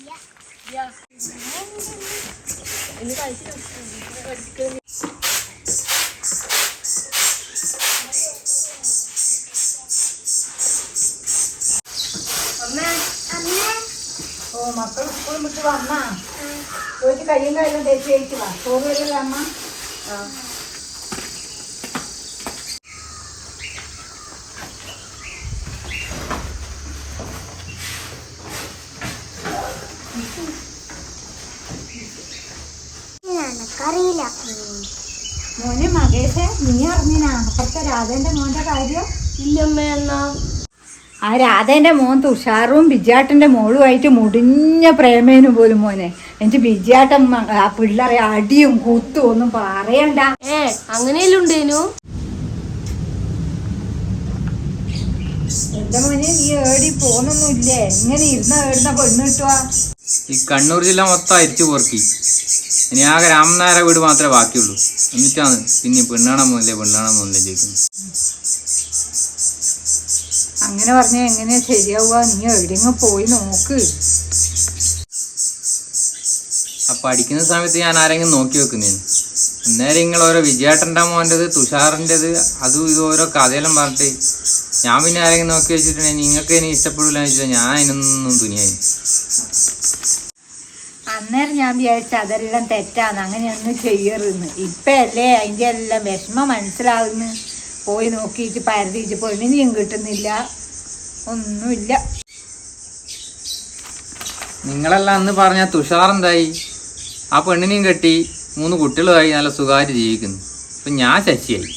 ഓ മക്കൾ സ്കൂളിൽ വിട്ട് വന്നാ ചോദിച്ച് കയ്യും കാര്യം തേച്ച് കഴിക്കുക ചോറ് വരില്ല അമ്മ. അറിയില്ല മോനെ മകേഷേ, നീ അറിഞ്ഞിനാ അപ്പുറത്തെ രാധേന്റെ മോന്റെ കാര്യം? ഇല്ലമ്മ. എന്നാ ആ രാധേന്റെ മോൻ തുഷാറും ബിജാട്ടന്റെ മോളുമായിട്ട് മുടിഞ്ഞ പ്രേമേനും പോലും മോനെ. എനിക്ക് ബിജാട്ടൻ ആ പിള്ളേരെ അടിയും കുത്തും ഒന്നും പറയണ്ട. അങ്ങനെയല്ലേ ഉണ്ടേനു? എന്റെ മോനെ, നീ ഏടി പോന്നൊന്നുമില്ലേ? ഇങ്ങനെ ഏടുന്ന പെണ്ണ് കിട്ടുവാ? ഈ കണ്ണൂർ ജില്ല മൊത്തം അരിച്ചു പോർക്കി. ഇനി ആകെ രാമനാര വീട് മാത്രമേ ബാക്കിയുള്ളൂ. എന്നിട്ടാണ് പിന്നെ പെണ്ണാണാൻ പോകുന്നില്ലേ ചോദിക്കുന്നത്. അങ്ങനെ പറഞ്ഞാൽ എങ്ങനെയാ ശരിയാവുക? നീ എവിടെയെങ്കിലും പോയി നോക്ക്. ആ പഠിക്കുന്ന സമയത്ത് ഞാൻ ആരെങ്കിലും നോക്കി വെക്കുന്നേന്. അന്നേരം നിങ്ങൾ ഓരോ വിജയേട്ടൻ്റെ മോൻ്റെത് തുഷാറിൻ്റെത് അതും ഇതും ഓരോ കഥയെല്ലാം പറഞ്ഞിട്ട് ഞാൻ പിന്നെ ആരെങ്കിലും നോക്കി വെച്ചിട്ടുണ്ടെങ്കിൽ നിങ്ങൾക്ക് ഇനി ഇഷ്ടപ്പെടില്ല എന്ന് വെച്ചാൽ ഞാൻ അതിനൊന്നും തുനിയായി. അന്നേരം ഞാൻ വിചാരിച്ച അതെല്ലാം തെറ്റാന്ന്, അങ്ങനെയൊന്നും ചെയ്യരുന്ന്. ഇപ്പല്ലേ അതിൻ്റെ എല്ലാം വിഷമം മനസ്സിലാകുന്നു. പോയി നോക്കിയിട്ട് പരതിയിട്ട് പെണ്ണിനെയും കിട്ടുന്നില്ല, ഒന്നുമില്ല. നിങ്ങളെല്ലാം അന്ന് പറഞ്ഞ തുഷാർ എന്തായി? ആ പെണ്ണിനെയും കെട്ടി 3 കുട്ടികളുമായി നല്ല സുഖമായിട്ട് ജീവിക്കുന്നു. ഇപ്പം ഞാൻ ശശിയായി.